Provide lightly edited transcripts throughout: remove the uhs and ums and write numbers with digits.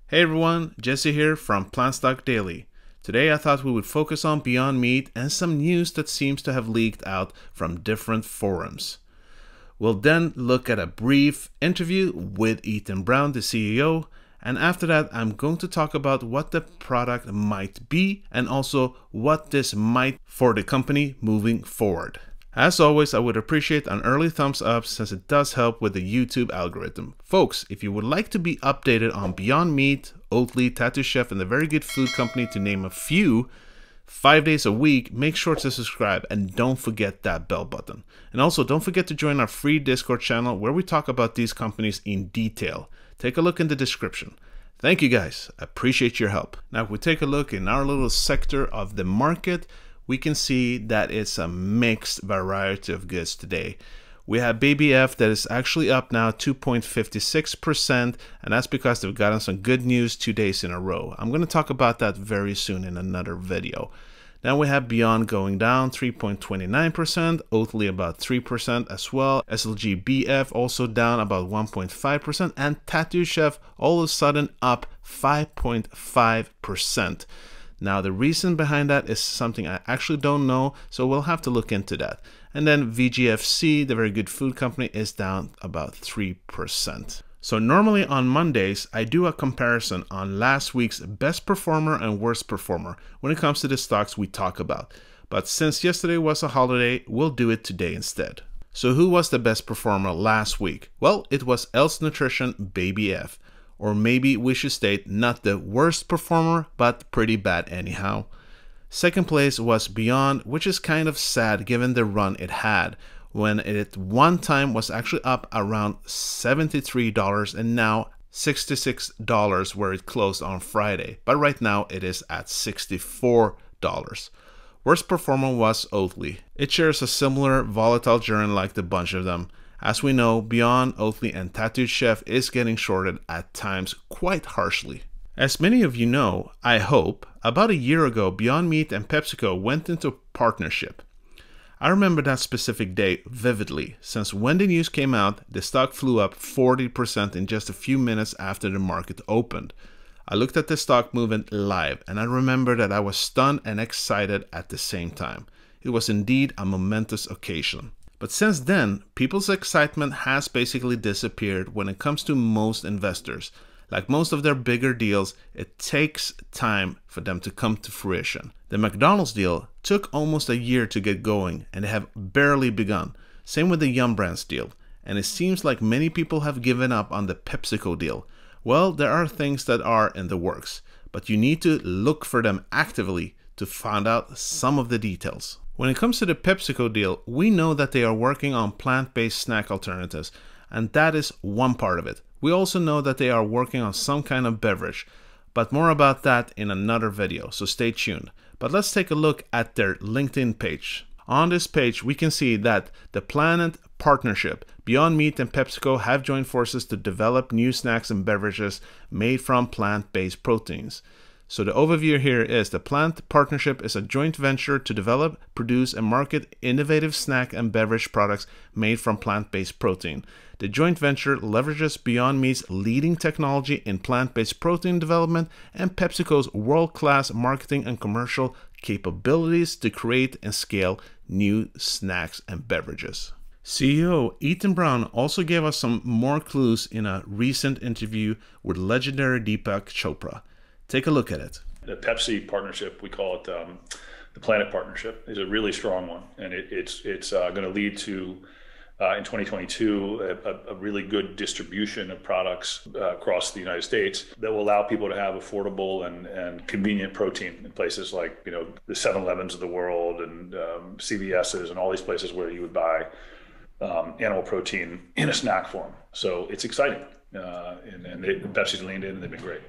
Hey everyone, Jesse here from PlantStock Daily. Today I thought we would focus on Beyond Meat and some news that seems to have leaked out from different forums. We'll then look at a brief interview with Ethan Brown, the CEO, and after that I'm going to talk about what the product might be and also what this might for the company moving forward. As always, I would appreciate an early thumbs up since it does help with the YouTube algorithm. Folks, if you would like to be updated on Beyond Meat, Oatly, Tattoo Chef, and the Very Good Food Company to name a few, 5 days a week, make sure to subscribe and don't forget that bell button. And also don't forget to join our free Discord channel where we talk about these companies in detail. Take a look in the description. Thank you guys, I appreciate your help. Now if we take a look in our little sector of the market, we can see that it's a mixed variety of goods today. We have Baby F that is actually up now 2.56%, and that's because they've gotten some good news 2 days in a row. I'm going to talk about that very soon in another video. Now we have Beyond going down 3.29%, Oatly about 3% as well, SLG BF also down about 1.5%, and Tattoo Chef all of a sudden up 5.5%. Now the reason behind that is something I actually don't know, so we'll have to look into that. And then VGFC, the Very Good Food Company, is down about 3%. So normally on Mondays, I do a comparison on last week's best performer and worst performer when it comes to the stocks we talk about. But since yesterday was a holiday, we'll do it today instead. So who was the best performer last week? Well, it was Else Nutrition Baby F. Or maybe we should state not the worst performer, but pretty bad anyhow. Second place was Beyond, which is kind of sad given the run it had, when it one time was actually up around $73 and now $66 where it closed on Friday. But right now it is at $64. Worst performer was Oatly. It shares a similar volatile journey like the bunch of them. As we know, Beyond, Oatly, and Tattoo Chef is getting shorted at times quite harshly. As many of you know, I hope, about a year ago, Beyond Meat and PepsiCo went into partnership. I remember that specific day vividly, since when the news came out, the stock flew up 40% in just a few minutes after the market opened. I looked at the stock movement live, and I remember that I was stunned and excited at the same time. It was indeed a momentous occasion. But since then, people's excitement has basically disappeared when it comes to most investors. Like most of their bigger deals, it takes time for them to come to fruition. The McDonald's deal took almost a year to get going, and they have barely begun. Same with the Yum Brands deal. And it seems like many people have given up on the Pepsico deal. Well, there are things that are in the works, but you need to look for them actively to find out some of the details. When it comes to the PepsiCo deal, we know that they are working on plant-based snack alternatives, and that is one part of it. We also know that they are working on some kind of beverage, but more about that in another video, so stay tuned. But let's take a look at their LinkedIn page. On this page, we can see that the Planet Partnership, Beyond Meat and PepsiCo have joined forces to develop new snacks and beverages made from plant-based proteins. So the overview here is the Plant Partnership is a joint venture to develop, produce, and market innovative snack and beverage products made from plant-based protein. The joint venture leverages Beyond Meat's leading technology in plant-based protein development and PepsiCo's world-class marketing and commercial capabilities to create and scale new snacks and beverages. CEO Ethan Brown also gave us some more clues in a recent interview with legendary Deepak Chopra. Take a look at it. The Pepsi partnership, we call it the Planet Partnership, is a really strong one, and it's going to lead to in 2022 a really good distribution of products across the United States that will allow people to have affordable and convenient protein in places like the 7-Elevens of the world and CVS's and all these places where you would buy animal protein in a snack form. So it's exciting, and Pepsi's leaned in and they've been great.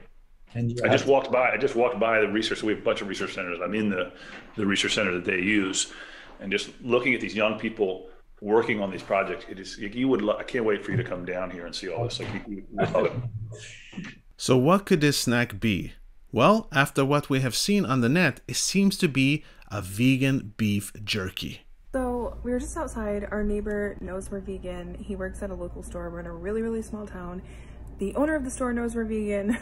I just walked by the research. So we have a bunch of research centers. I'm in the research center that they use, and just looking at these young people working on these projects. It is I can't wait for you to come down here and see all this. You love it. So what could this snack be? Well, after what we have seen on the net, it seems to be a vegan beef jerky. So we were just outside. Our neighbor knows we're vegan. He works at a local store. We're in a really, really small town. The owner of the store knows we're vegan.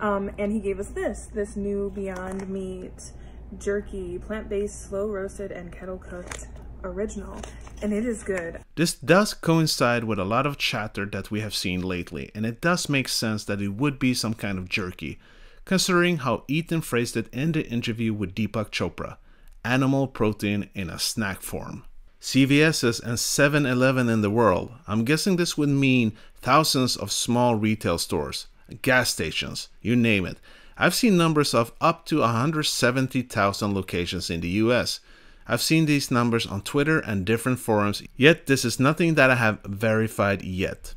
And he gave us this new Beyond Meat jerky, plant-based, slow roasted and kettle cooked original, and it is good. This does coincide with a lot of chatter that we have seen lately, and it does make sense that it would be some kind of jerky, considering how Ethan phrased it in the interview with Deepak Chopra: animal protein in a snack form. CVS's and 7-Eleven in the world. I'm guessing this would mean thousands of small retail stores, gas stations, you name it. I've seen numbers of up to 170,000 locations in the US. I've seen these numbers on Twitter and different forums, yet this is nothing that I have verified yet.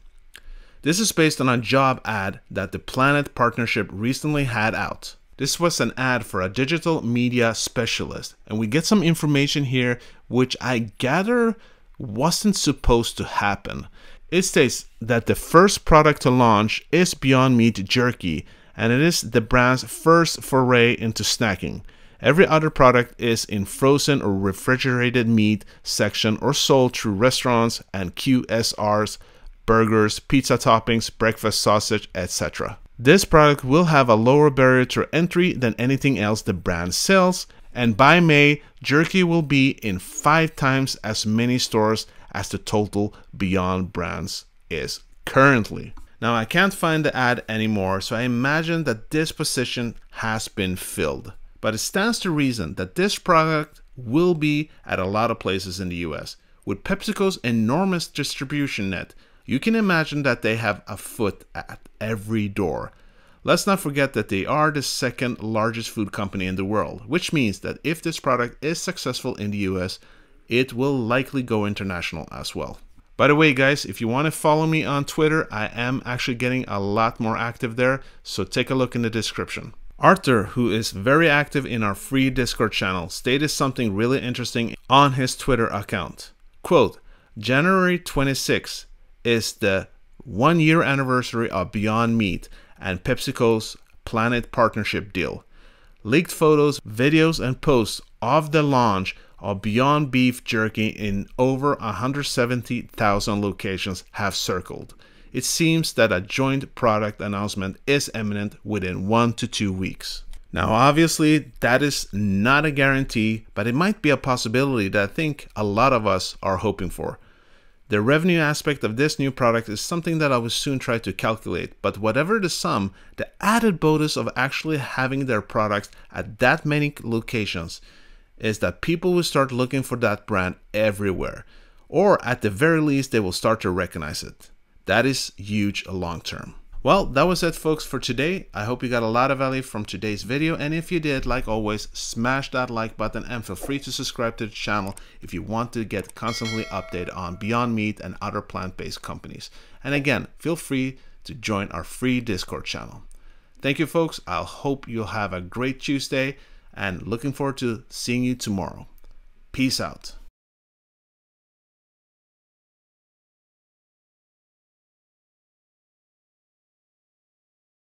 This is based on a job ad that the Planet Partnership recently had out. This was an ad for a digital media specialist, and we get some information here which I gather wasn't supposed to happen. It states that the first product to launch is Beyond Meat Jerky, and it is the brand's first foray into snacking. Every other product is in frozen or refrigerated meat section or sold through restaurants and QSRs, burgers, pizza toppings, breakfast sausage, etc. This product will have a lower barrier to entry than anything else the brand sells, and by May, jerky will be in 5 times as many stores as the total Beyond brands is currently. Now I can't find the ad anymore, so I imagine that this position has been filled. But it stands to reason that this product will be at a lot of places in the US. With PepsiCo's enormous distribution net, you can imagine that they have a foot at every door. Let's not forget that they are the second largest food company in the world, which means that if this product is successful in the US, it will likely go international as well. By the way, guys, if you want to follow me on Twitter, I am actually getting a lot more active there, so take a look in the description. Arthur, who is very active in our free Discord channel, stated something really interesting on his Twitter account. Quote, January 26 is the 1-year anniversary of Beyond Meat and PepsiCo's Planet Partnership deal. Leaked photos, videos, and posts of the launch of Beyond Beef Jerky in over 170,000 locations have circled. It seems that a joint product announcement is imminent within 1 to 2 weeks. Now obviously that is not a guarantee, but it might be a possibility that I think a lot of us are hoping for. The revenue aspect of this new product is something that I will soon try to calculate, but whatever the sum, the added bonus of actually having their products at that many locations is that people will start looking for that brand everywhere, or at the very least they will start to recognize it. That is huge long term. Well, that was it folks for today. I hope you got a lot of value from today's video, and if you did, like always, smash that like button and feel free to subscribe to the channel if you want to get constantly updated on Beyond Meat and other plant-based companies. And again, feel free to join our free Discord channel. Thank you folks. I hope you'll have a great Tuesday and looking forward to seeing you tomorrow. Peace out.